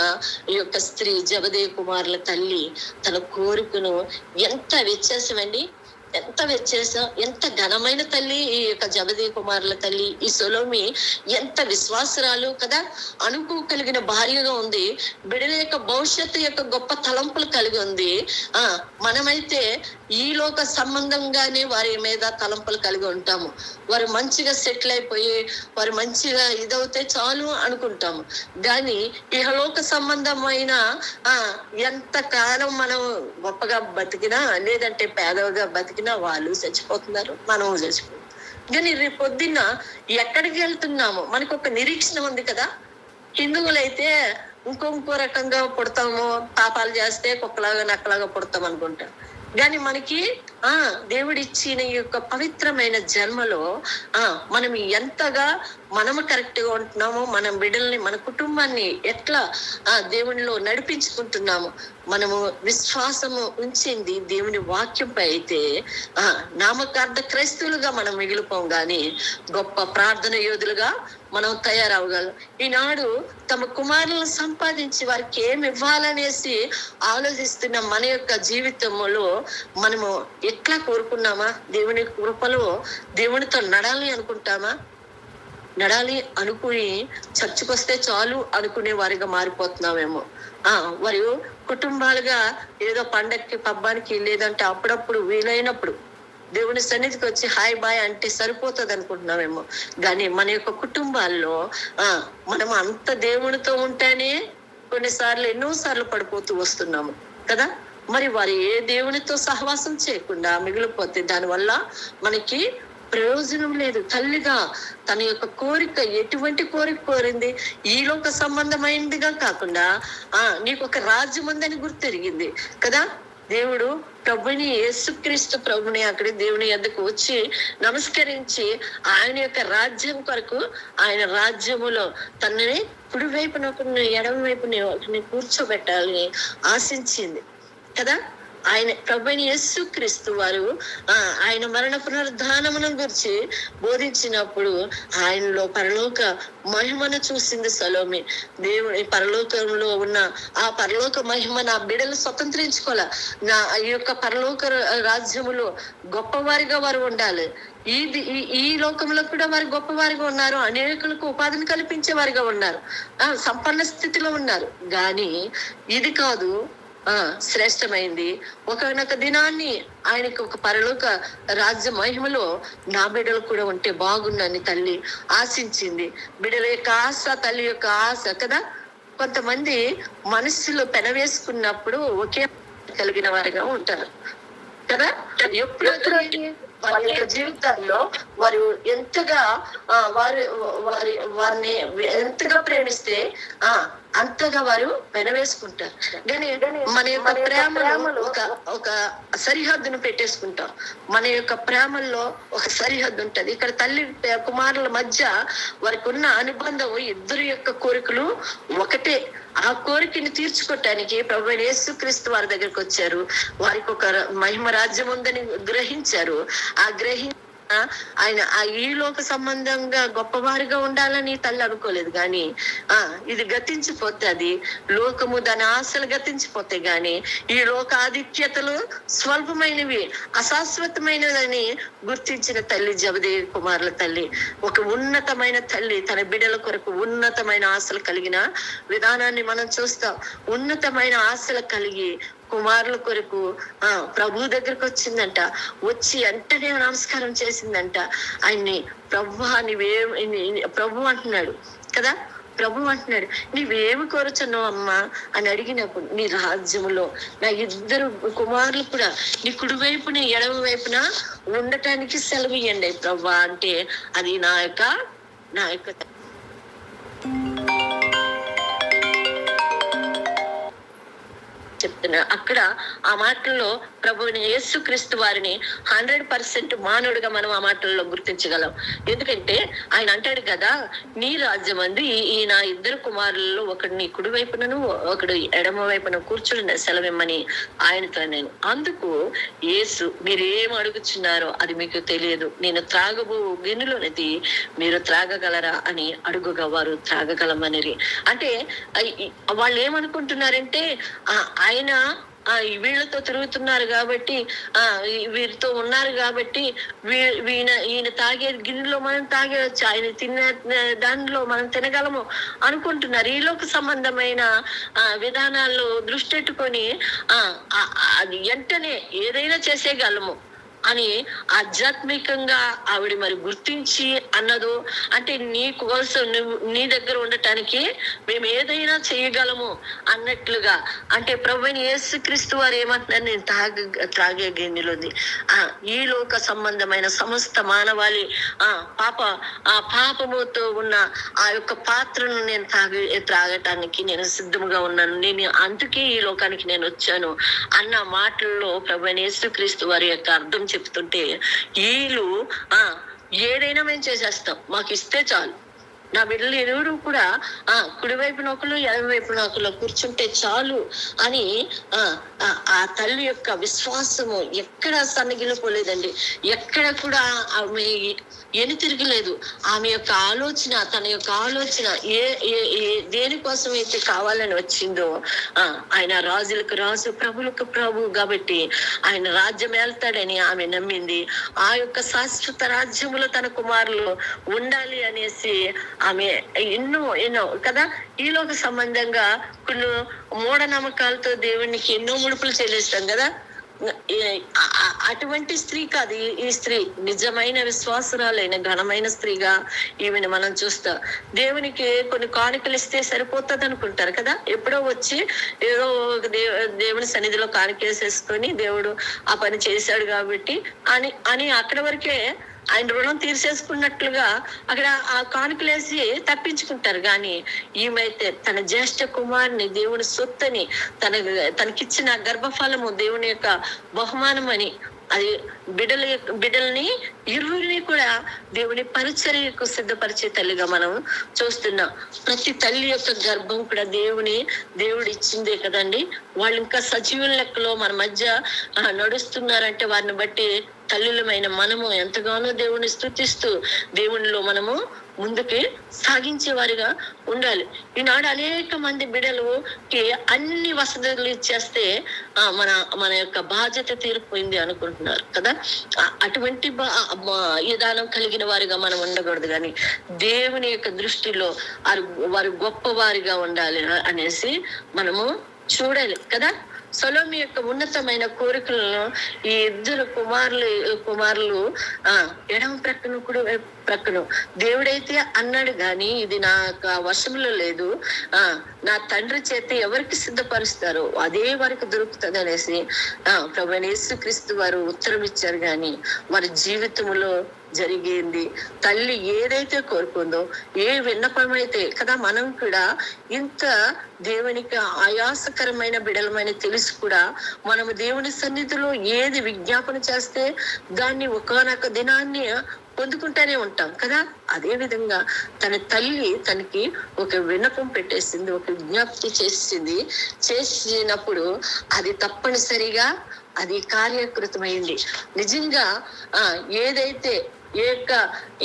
ఈ యొక్క స్త్రీ జబదేయి కుమారుల తల్లి తన కోరికను ఎంత వ్యత్యాసమండి, ఎంత వ్యత్యాసం, ఎంత ఘనమైన తల్లి ఈ యొక్క జబదేయి కుమారుల తల్లి. ఈ సొలోమి ఎంత విశ్వాసరాలు కదా, అనుకు కలిగిన భార్యగా ఉంది. బిడ్డల యొక్క భవిష్యత్తు యొక్క గొప్ప తలంపులు కలిగి ఉంది. మనమైతే ఈ లోక సంబంధంగానే వారి మీద తలంపులు కలిగి ఉంటాము. వారు మంచిగా సెటిల్ అయిపోయి వారు మంచిగా ఇదవుతే చాలు అనుకుంటాము. కానీ ఇహలోక సంబంధమైన ఎంత కాలం మనం గొప్పగా బతికినా లేదంటే పేదగా బతికినా వాళ్ళు చచ్చిపోతున్నారు, మనము చచ్చిపోతున్నాం. కానీ రేపు పొద్దున్న ఎక్కడికి వెళ్తున్నాము మనకు ఒక నిరీక్షణ ఉంది కదా. హిందువులైతే ఇంకో రకంగా పుడతాము, పాపాలు చేస్తే కుక్కలాగా నక్కలాగా పుడతాం అనుకుంటాం. కానీ మనకి దేవుడిచ్చిన ఈ యొక్క పవిత్రమైన జన్మలో మనం ఎంతగా మనము కరెక్ట్ గా ఉంటున్నామో, మన బిడ్డల్ని మన కుటుంబాన్ని ఎట్లా దేవునిలో నడిపించుకుంటున్నాము, మనము విశ్వాసము ఉంచింది దేవుని వాక్యంపై అయితే నామకార్థ క్రైస్తవులుగా మనం మిగిలిపోం గాని గొప్ప ప్రార్థన యోధులుగా మనం తయారవగలం. ఈనాడు తమ కుమారులను సంపాదించి వారికి ఏమి ఇవ్వాలనేసి ఆలోచిస్తున్న మన యొక్క జీవితంలో మనము ఎట్లా కోరుకున్నామా? దేవుని కృపలో దేవునితో నడాలి అనుకుంటామా? నడాలి అనుకుని చర్చకు వస్తే చాలు అనుకునే వారిగా మారిపోతున్నామేమో. వారు కుటుంబాలుగా ఏదో పండక్కి పబ్బానికి లేదంటే అప్పుడప్పుడు వీలైనప్పుడు దేవుని సన్నిధికి వచ్చి హాయ్ బాయ్ అంటే సరిపోతుంది అనుకుంటున్నామేమో. కానీ మన యొక్క కుటుంబాల్లో మనం అంత దేవునితో ఉంటేనే కొన్నిసార్లు ఎన్నోసార్లు పడిపోతూ వస్తున్నాము కదా. మరి వారు ఏ దేవునితో సహవాసం చేయకుండా మిగిలిపోతే దానివల్ల మనకి ప్రయోజనం లేదు. తల్లిగా తన యొక్క కోరిక ఎటువంటి కోరిక కోరింది? ఈ లోక సంబంధమైనదిగా కాకుండా నీకు ఒక రాజ్యం ఉందని గుర్తెరిగింది కదా. దేవుడు ప్రభుని యేసుక్రీస్తు ప్రభుని అక్కడి దేవుని యొద్దకు వచ్చి నమస్కరించి ఆయన యొక్క రాజ్యం కొరకు ఆయన రాజ్యములో తనని కుడి వైపున ఎడమ వైపుని కూర్చోబెట్టాలని ఆశించింది కదా. ఆయన ప్రభుని యేసుక్రీస్తు వారు ఆయన మరణ పునరుద్ధానమును గురించి బోధించినప్పుడు ఆయనలో పరలోక మహిమను చూసింది సలోమి. దేవుని పరలోకంలో ఉన్న ఆ పరలోక మహిమ నా బిడ్డలు స్వతంత్రించుకోలే. నా ఈ యొక్క పరలోక రాజ్యములో గొప్పవారిగా వారు ఉండాలి. ఈ లోకంలో కూడా వారు గొప్పవారిగా ఉన్నారు, అనేకులకు ఉపాధిని కల్పించే వారిగా ఉన్నారు, సంపన్న స్థితిలో ఉన్నారు. కానీ ఇది కాదు శ్రేష్టమైంది. ఒకనొక దినాన్ని ఆయనకి ఒక పరలోక రాజ్య మహిమలో నా బిడ్డలు కూడా ఉంటే బాగుందని తల్లి ఆశించింది. బిడ్డల యొక్క ఆశ తల్లి యొక్క ఆశ కదా. కొంతమంది మనస్సులో పెనవేసుకున్నప్పుడు ఒకే కలిగిన వారిగా ఉంటారు కదా. ఎప్పుడు వారి యొక్క జీవితాల్లో వారు ఎంతగా వారిని ఎంతగా ప్రేమిస్తే అంతగా వారు వెనవేసుకుంటారు. కానీ మన యొక్క ప్రేమలో ఒక సరిహద్దును పెట్టేసుకుంటాం. మన యొక్క ప్రేమల్లో ఒక సరిహద్దు ఉంటది. ఇక్కడ తల్లి కుమారుల మధ్య వారికి ఉన్న అనుబంధం ఇద్దరు యొక్క కోరికలు ఒకటే. ఆ కోరికని తీర్చుకోవటానికి ప్రభువైన యేసుక్రీస్తు వారి దగ్గరికి వచ్చారు. వారికి ఒక మహిమ రాజ్యం ఉందని గ్రహించారు. ఆయన ఈ లోక సంబంధంగా గొప్పవారిగా ఉండాలని తల్లి అనుకోలేదు. కానీ ఇది గతించిపోతే అది లోకము దాని ఆశలు గతించిపోతే గాని ఈ లోక ఆధిక్యతలు స్వల్పమైనవి అశాశ్వతమైనదని గుర్తించిన తల్లి జబదేయి కుమారుల తల్లి ఒక ఉన్నతమైన తల్లి. తన బిడ్డల కొరకు ఉన్నతమైన ఆశలు కలిగిన విధానాన్ని మనం చూస్తాం. ఉన్నతమైన ఆశలు కలిగి కుమారుల కొరకు ప్రభు దగ్గరకు వచ్చిందంట. వచ్చి వెంటనే నమస్కారం చేసిందంట. ఆయన్ని ప్రభు ప్రభు అంటున్నాడు కదా. ప్రభు అంటున్నాడు, నీవేమి కోరుచున్నావు అమ్మా అని అడిగినప్పుడు, నీ రాజ్యములో నా 2 కుమారులు కూడా నీ కుడి వైపున ఎడమ వైపున ఉండటానికి సెలవు ఇయ్యండి ప్రభా అంటే, అది నా యొక్క చెప్తున్నా. అక్కడ ఆ మాటల్లో ప్రభువుని యేసుక్రీస్తు వారిని 100% మానవుడిగా మనం ఆ మాటల్లో గుర్తించగలం. ఎందుకంటే ఆయన అంటాడు కదా, నీ రాజ్యం అందు ఈ నా 2 కుమారులలో ఒకడు నీ కుడి వైపునను ఒకడు ఎడమ వైపున కూర్చుని సెలవిమ్మని ఆయనతో నేను. అందుకు యేసు, మీరేం అడుగుచున్నారో అది మీకు తెలియదు, నేను త్రాగబో గిన్నెలోనిది మీరు త్రాగగలరా అని అడుగుగా వారు త్రాగగలమని. అంటే వాళ్ళు ఏమనుకుంటున్నారంటే, ఆయన వీళ్ళతో తిరుగుతున్నారు కాబట్టి, వీరితో ఉన్నారు కాబట్టి ఈయన తాగే గిన్నెలో మనం తాగేవచ్చు, ఆయన తిన్న దానిలో మనం తినగలము అనుకుంటున్నారు. ఈలోక సంబంధమైన విధానాల్లో దృష్టి పెట్టుకొని అది వెంటనే ఏదైనా చేసేయగలము అని ఆధ్యాత్మికంగా ఆవిడ మరి గుర్తించి అన్నదో, అంటే నీ కోసం నీ దగ్గర ఉండటానికి మేము ఏదైనా చేయగలము అన్నట్లుగా. అంటే ప్రభువైన యేసుక్రీస్తు వారు ఏమంటున్నారు, నేను త్రాగే గిన్నెలోది ఈ లోక సంబంధమైన సమస్త మానవాళి పాపముతో ఉన్న ఆ యొక్క పాత్రను నేను త్రాగటానికి నేను సిద్ధంగా ఉన్నాను, నేను అందుకే ఈ లోకానికి నేను వచ్చాను అన్న మాటల్లో ప్రభువైన యేసుక్రీస్తు వారి యొక్క అర్థం చెప్తుంటే, వీళ్ళు ఏదైనా మేము చేసేస్తాం, మాకు ఇస్తే చాలు, నా బిడ్డలు ఎరువురు కూడా కుడివైపు నొకలు ఎడమవైపు నొకలు కూర్చుంటే చాలు అని ఆ తల్లి యొక్క విశ్వాసము ఎక్కడ సన్నగిలిపోలేదండి. ఎక్కడ కూడా ఆమె తిరగలేదు. ఆమె యొక్క ఆలోచన, తన యొక్క ఆలోచన దేనికోసం అయితే కావాలని వచ్చిందో, ఆయన రాజులకు రాజు ప్రభులకు ప్రభు కాబట్టి ఆయన రాజ్యం వెళ్తాడని ఆమె నమ్మింది. ఆ యొక్క శాశ్వత రాజ్యములో తన కుమారులు ఉండాలి అనేసి ఆమె ఎన్నో కదా, ఈలోక సంబంధంగా కొన్ని మూఢనమ్మకాలతో దేవునికి ఎన్నో ముడుపులు చెల్లిస్తాం కదా. అటువంటి స్త్రీ కాదు ఈ స్త్రీ, నిజమైన విశ్వాసరాలైన ఘనమైన స్త్రీగా ఈమెను మనం చూస్తాం. దేవునికి కొన్ని కానుకలు ఇస్తే సరిపోతుంది అనుకుంటారు కదా, ఎప్పుడో వచ్చి ఏదో దేవుని సన్నిధిలో కానుకేసేసుకొని దేవుడు ఆ పని చేశాడు కాబట్టి అని అక్కడి వరకే ఆయన రుణం తీర్చేసుకున్నట్లుగా అక్కడ ఆ కానుకలేసి తప్పించుకుంటారు. కానీ ఈమెతే తన జ్యేష్ఠ కుమారుని దేవుని సొత్తని తనకిచ్చిన గర్భఫలము దేవుని యొక్క బహుమానం అని, అది బిడ్డల్ని ఇరువురిని కూడా దేవుని పరిచర్యకు సిద్ధపరిచే తల్లిగా మనం చూస్తున్నాం. ప్రతి తల్లి యొక్క గర్భం కూడా దేవుడు ఇచ్చిందే కదండి. వాళ్ళు ఇంకా సజీవుల లెక్కలో మన మధ్య నడుస్తున్నారంటే వారిని బట్టి తల్లులమైన మనము ఎంతగానో దేవుని స్తుతిస్తూ దేవునిలో మనము ముందుకి సాగించే వారిగా ఉండాలి. ఈనాడు అనేక మంది బిడ్డలకి అన్ని వసతులు ఇచ్చేస్తే మన యొక్క బాధ్యత తీరిపోయింది అనుకుంటున్నారు కదా. అటువంటి విధానం కలిగిన వారిగా మనం ఉండకూడదు. కానీ దేవుని యొక్క దృష్టిలో వారు గొప్పవారిగా ఉండాలి అనేసి మనము చూడాలి కదా. సొలొమోను యొక్క ఉన్నతమైన కోరికలను ఈ 2 కుమారులు ఎడమ ప్రక్కను కూడా ప్రక్కను దేవుడైతే అన్నాడు గాని ఇది నా వశంలో లేదు, నా తండ్రి చేత ఎవరికి సిద్ధపరుస్తారో అదే వారికి దొరుకుతుంది అనేసి ప్రభువైన యేసుక్రీస్తు వారు ఉత్తరం ఇచ్చారు. కానీ వారి జీవితంలో జరిగింది తల్లి ఏదైతే కోరుకుందో, ఏ విన్నపమైతే కదా, మనం కూడా ఇంత దేవునికి ఆయాసకరమైన బిడలమైన తెలిసి కూడా మనము దేవుని సన్నిధిలో ఏది విజ్ఞాపన చేస్తే దాన్ని ఒకానొక దినాన్ని పొందుకుంటూనే ఉంటాం కదా. అదే విధంగా తన తల్లి తనకి ఒక విన్నపం పెట్టేసింది, ఒక విజ్ఞప్తి చేసినప్పుడు అది తప్పనిసరిగా అది కార్యకృతమైంది. నిజంగా ఏదైతే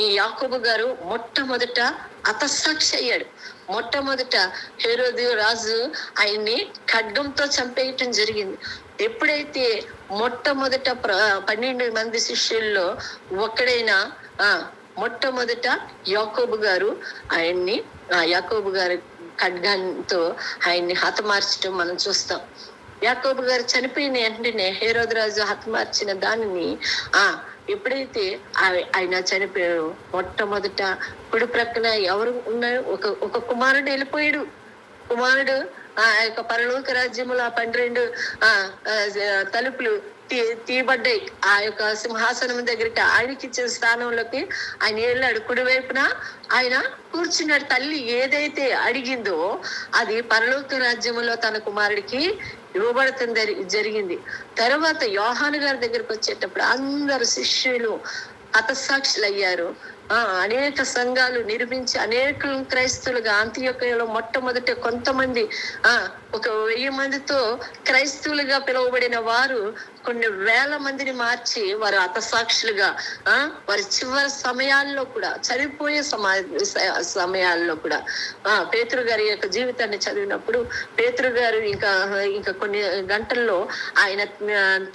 ఈ యాకోబు గారు మొట్టమొదట హతసాక్షి అయ్యాడు. మొట్టమొదట హేరోదు రాజు ఆయన్ని ఖడ్గంతో చంపేయటం జరిగింది. ఎప్పుడైతే మొట్టమొదట 12 మంది శిష్యుల్లో ఒక్కడైనా మొట్టమొదట యాకోబు గారు యాకోబు గారు ఖడ్గంతో ఆయన్ని హతమార్చడం మనం చూస్తాం. యాకోబు గారు చనిపోయిన వెంటనే హేరోదు రాజు హతమార్చిన దానిని ఎప్పుడైతే ఆయన చనిపోయాడు, మొట్టమొదట కుడి ప్రక్కన ఎవరు ఉన్నారు? ఒక కుమారుడు వెళ్ళిపోయాడు. కుమారుడు ఆ యొక్క పరలోక రాజ్యములో 12 తలుపులు తీయబడ్డాయి. ఆ యొక్క సింహాసనం దగ్గరికి ఆయనకి ఇచ్చిన స్థానంలోకి ఆయన వెళ్ళాడు. కుడివైపున ఆయన కూర్చున్నాడు. తల్లి ఏదైతే అడిగిందో అది పరలోక రాజ్యములో తన కుమారుడికి ఇవ్వబడటం జరిగింది. తర్వాత యోహాను గారి దగ్గరికి వచ్చేటప్పుడు అందరు శిష్యులు హతసాక్షులు అయ్యారు. అనేక సంఘాలు నిర్మించి అనేక క్రైస్తవులుగా అంత్యోకయలో మొట్టమొదట కొంతమంది 1000 మందితో క్రైస్తవులుగా పిలువబడిన వారు కొన్ని వేల మందిని మార్చి వారు హతసాక్షులుగా వారి చివరి సమయాల్లో కూడా, చనిపోయే సమయాల్లో కూడా పేతురు గారి యొక్క జీవితాన్ని చదివినప్పుడు పేతురు గారు ఇంకా కొన్ని గంటల్లో ఆయన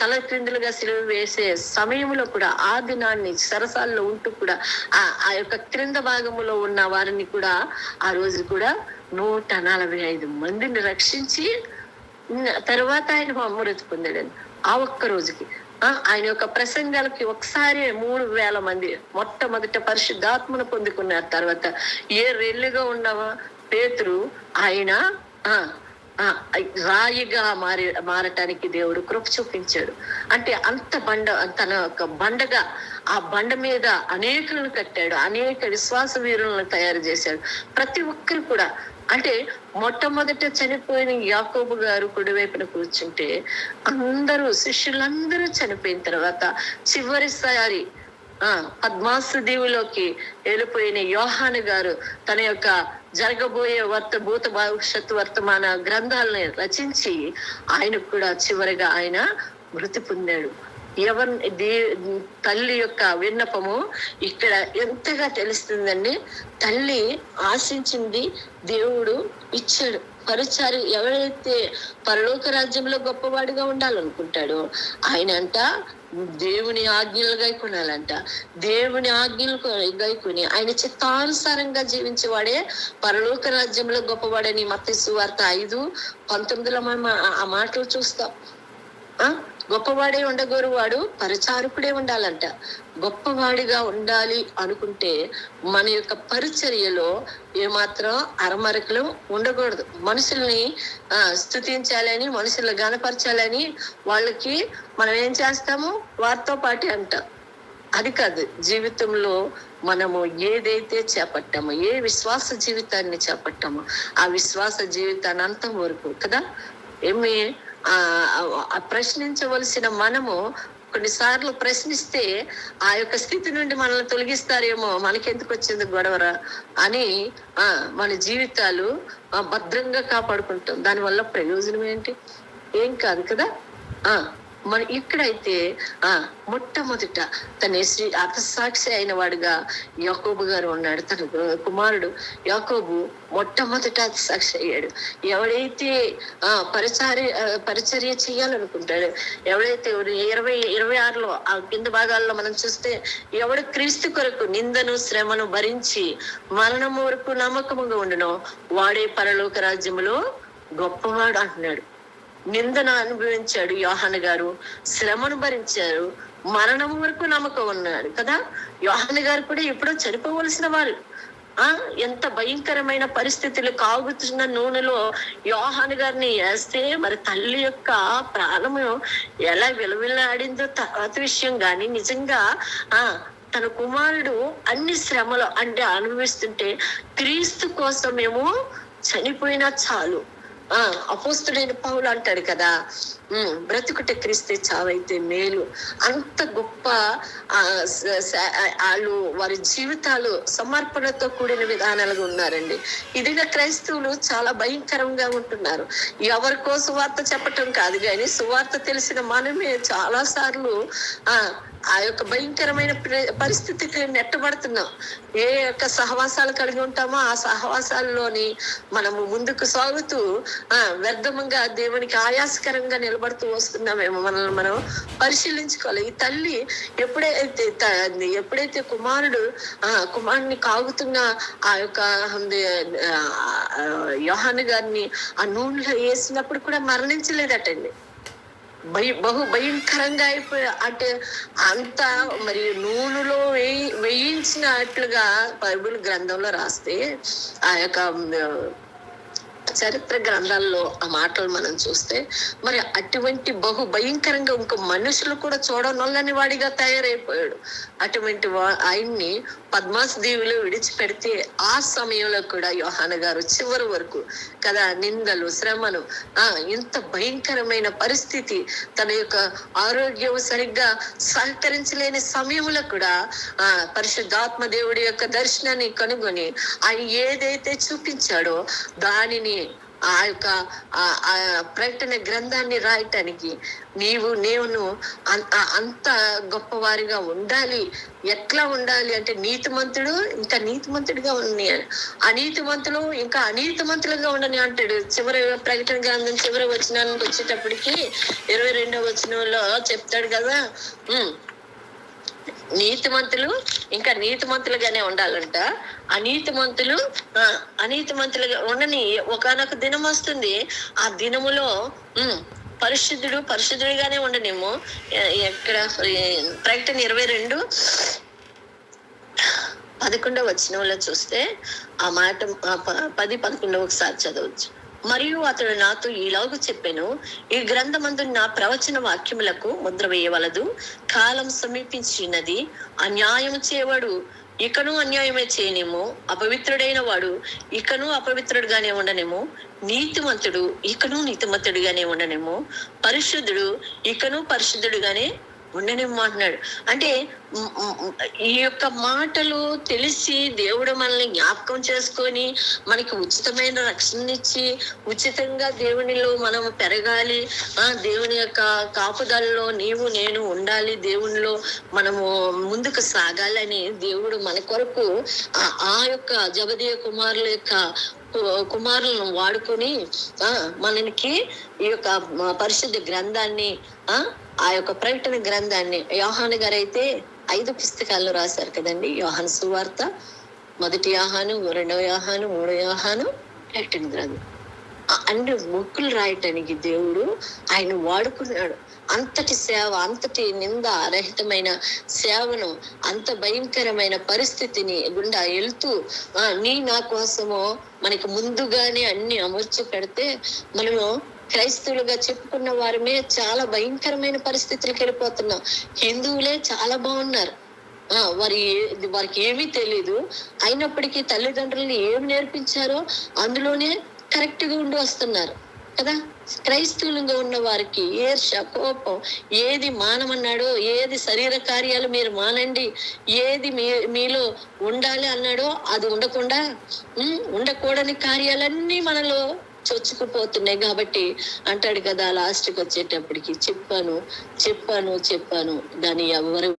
తల క్రిందులుగా సిలువ వేసే సమయంలో కూడా ఆ దినాన్ని సరసాల్లో ఉంటూ కూడా ఆ యొక్క క్రింద భాగములో ఉన్న వారిని కూడా ఆ రోజు కూడా 145 మందిని రక్షించి తర్వాత ఆయన మృతి పొందాడు. ఆ ఒక్క రోజుకి ఆయన యొక్క ప్రసంగాలకి ఒకసారి 3000 మంది మొట్టమొదట పరిశుద్ధాత్మను పొందుకున్నారు. తర్వాత రెల్లుగా ఉన్నవా పేతురు ఆయన రాయిగా మారటానికి దేవుడు కృప చూపించాడు. అంటే అంత తన యొక్క బండగా ఆ బండ మీద అనేకులను కట్టాడు, అనేక విశ్వాస వీరులను తయారు చేశాడు. ప్రతి ఒక్కరు కూడా అంటే మొట్టమొదట చనిపోయిన యాకోబు గారు కుడివైపున కూర్చుంటే అందరూ శిష్యులందరూ చనిపోయిన తర్వాత చివరిసారి పద్మాసు దీవులోకి వెళ్ళిపోయిన యోహాను గారు తన యొక్క జరగబోయే భూత భవిష్యత్తు వర్తమాన గ్రంథాలను రచించి ఆయనకు కూడా చివరిగా ఆయన మృతి పొందాడు. తల్లి యొక్క విన్నపము ఇక్కడ ఎంతగా తెలుస్తుందండి. తల్లి ఆశించింది దేవుడు ఇచ్చాడు. పరిచారి ఎవరైతే పరలోక రాజ్యంలో గొప్పవాడిగా ఉండాలనుకుంటాడో ఆయన అంట దేవుని ఆజ్ఞలు గైకొనాలంట. దేవుని ఆజ్ఞలు గైకొని ఆయన చిత్తానుసారంగా జీవించేవాడే పరలోక రాజ్యంలో గొప్పవాడని మత్తయి సువార్త 5:19 మనం ఆ మాటలు చూస్తాం. గొప్పవాడే ఉండగోరు వాడు పరిచారకుడే ఉండాలంట. గొప్పవాడిగా ఉండాలి అనుకుంటే మన యొక్క పరిచర్యలో ఏమాత్రం అరమరకలు ఉండకూడదు. మనుషుల్ని స్తుతించాలని, మనుషులను గణపరచాలని వాళ్ళకి మనం ఏం చేస్తాము? వారితో పాటే అంటాం. అది కాదు. జీవితంలో మనము ఏదైతే చేపట్టామో, ఏ విశ్వాస జీవితాన్ని చేపట్టామో ఆ విశ్వాస జీవితాన్ని అంతం వరకు కదా ప్రశ్నించవలసిన మనము కొన్నిసార్లు ప్రశ్నిస్తే ఆ యొక్క స్థితి నుండి మనల్ని తొలగిస్తారేమో, మనకెందుకు వచ్చింది గొడవరా అని మన జీవితాలు భద్రంగా కాపాడుకుంటాం. దానివల్ల ప్రయోజనం ఏంటి? ఏం కాదు కదా. మన ఇక్కడైతే మొట్టమొదట తన హతసాక్షి అయిన వాడుగా యాకోబు గారు ఉన్నాడు. తన కుమారుడు యాకోబు మొట్టమొదట హతసాక్షి అయ్యాడు. ఎవడైతే పరిచర్య చేయాలనుకుంటాడు, ఎవడైతే 26లో ఆ కింద భాగాల్లో మనం చూస్తే ఎవడు క్రీస్తు కొరకు నిందను శ్రమను భరించి మరణం వరకు నమ్మకముగా ఉండను వాడే పరలోక రాజ్యములో గొప్పవాడు అంటున్నాడు. నిందను అనుభవించాడు యోహాను గారు, శ్రమను భరించారు, మరణం వరకు నమ్మకం ఉన్నాడు కదా. యోహాను గారు కూడా ఎప్పుడో చనిపోవలసిన వారు. ఎంత భయంకరమైన పరిస్థితులు, కాగుతున్న నూనెలో యోహాను గారిని వేస్తే మరి తల్లి యొక్క ప్రాణము ఎలా విలవిల్లాడిందో తర్వాత విషయం. కానీ నిజంగా తన కుమారుడు అన్ని శ్రమలు అంటే అనుభవిస్తుంటే క్రీస్తు కోసం మేము చనిపోయినా చాలు. అపోస్తుడైన పౌలు అంటాడు కదా, బ్రతుకుట క్రీస్తే చావైతే మేలు. అంత గొప్ప వాళ్ళు వారి జీవితాలు సమర్పణతో కూడిన విధానాలుగా ఉన్నారండి. ఇదిగా క్రైస్తవులు చాలా భయంకరంగా ఉంటున్నారు. ఎవరికో సువార్త చెప్పటం కాదు కానీ సువార్త తెలిసిన మనమే చాలా సార్లు ఆ యొక్క భయంకరమైన పరిస్థితికి నెట్టబడుతున్నాం. ఏ యొక్క సహవాసాలు కలిగి ఉంటామో ఆ సహవాసాల్లోని మనము ముందుకు సాగుతూ వ్యర్థంగా దేవునికి ఆయాసకరంగా నిలబడుతూ వస్తున్నామేమో మనల్ని మనం పరిశీలించుకోవాలి. ఈ తల్లి ఎప్పుడైతే కుమారుడిని కాగుతున్న ఆ యొక్క యోహాను గారిని ఆ నూనెలో వేసినప్పుడు కూడా మరణించలేదటండి. బహు భయంకరంగా అయిపోయా అంటే అంత మరి నూనెలో వేయించినట్లుగా బైబిల్ గ్రంథంలో రాస్తే ఆ యొక్క చరిత్ర గ్రంథాల్లో ఆ మాటలు మనం చూస్తే మరి అటువంటి బహు భయంకరంగా ఇంకో మనుషులు కూడా చూడనొల్లని వాడిగా తయారైపోయాడు. అటువంటి ఆయన్ని పద్మాస్ దీవిలో విడిచిపెడితే ఆ సమయంలో కూడా యోహాను గారు చివరి వరకు కదా నిందలు శ్రమను ఇంత భయంకరమైన పరిస్థితి, తన యొక్క ఆరోగ్యం సరిగ్గా సహకరించలేని సమయంలో కూడా పరిశుద్ధాత్మ దేవుడి యొక్క దర్శనాన్ని కనుగొని ఆయన ఏదైతే చూపించాడో దానిని ఆ యొక్క ప్రకటన గ్రంథాన్ని రాయటానికి నేను అంత గొప్పవారిగా ఉండాలి. ఎట్లా ఉండాలి అంటే నీతిమంతుడు ఇంకా నీతిమంతుడిగా ఉన్నాయి, అనీతిమంతులు ఇంకా అనీతిమంతులుగా ఉండని అంటాడు. చివరి ప్రకటన గ్రంథం చివరి వచనానికి వచ్చేటప్పటికి 22వ వచనంలో చెప్తాడు కదా, నీతిమంతులు ఇంకా నీతిమంతులుగానే ఉండాలంట, అనీతిమంతులుగా ఉండని ఒకనొక దినం వస్తుంది. ఆ దినములో పరిశుద్ధుడిగానే ఉండనేమో. ఎక్కడ ప్రకటన 22:11 వచనంలో చూస్తే ఆ మాట 10-11 ఒకసారి చదవచ్చు. మరియు అతడు నాతో ఈలాగు చెప్పాను, ఈ గ్రంథమందు నా ప్రవచన వాక్యములకు ముద్ర వేయవలదు, కాలం సమీపించినది, అన్యాయము చేయవాడు ఇకను అన్యాయమే చేయనేమో, అపవిత్రుడైన వాడు ఇకను అపవిత్రుడుగానే ఉండనేమో, నీతిమంతుడు ఇకను నీతిమంతుడిగానే ఉండనేమో, పరిశుద్ధుడు ఇకను పరిశుద్ధుడుగానే ఉండనేమో అంటున్నాడు. అంటే ఈ యొక్క మాటలు తెలిసి దేవుడు మనల్ని జ్ఞాపకం చేసుకొని మనకి ఉచితమైన రక్షణనిచ్చి ఉచితంగా దేవునిలో మనం పెరగాలి, దేవుని యొక్క కాపుదలలో నీవు నేను ఉండాలి, దేవునిలో మనము ముందుకు సాగాలని దేవుడు మన కొరకు ఆ యొక్క జబదీయ కుమారుల యొక్క కుమారులను వాడుకొని మనకి ఈ యొక్క పరిశుద్ధ గ్రంథాన్ని ఆ యొక్క ప్రకటన గ్రంథాన్ని యోహాను గారు అయితే 5 పుస్తకాల్లో రాశారు కదండి. యోహాను సువార్త, 1 యోహాను, 2 యోహాను, 3 యోహాను, ప్రకటన గ్రంథం అన్ని బుక్కులు రాయటానికి దేవుడు ఆయన వాడుకున్నాడు. అంతటి సేవ, అంతటి నిందారహితమైన సేవను, అంత భయంకరమైన పరిస్థితిని గుండా వెళ్తూ నా కోసము మనకి ముందుగానే అన్ని అమర్చి పెడితే మనము క్రైస్తవులుగా చెప్పుకున్న వారమే చాలా భయంకరమైన పరిస్థితులకు వెళ్ళిపోతున్నాం. హిందువులే చాలా బాగున్నారు, వారికి ఏమీ తెలీదు, అయినప్పటికీ తల్లిదండ్రులను ఏమి నేర్పించారో అందులోనే కరెక్ట్ గా ఉండి వస్తున్నారు కదా. క్రైస్తవులుగా ఉన్న వారికి ఈర్ష, కోపం, ఏది మానమన్నాడో, ఏది శరీర కార్యాలు మీరు మానండి, ఏది మీలో ఉండాలి అన్నాడో అది ఉండకుండా ఉండకూడని కార్యాలన్నీ మనలో చొచ్చుకుపోతున్నాయి. కాబట్టి అంటాడు కదా లాస్ట్కి వచ్చేటప్పటికి, చెప్పాను దాన్ని ఎవరు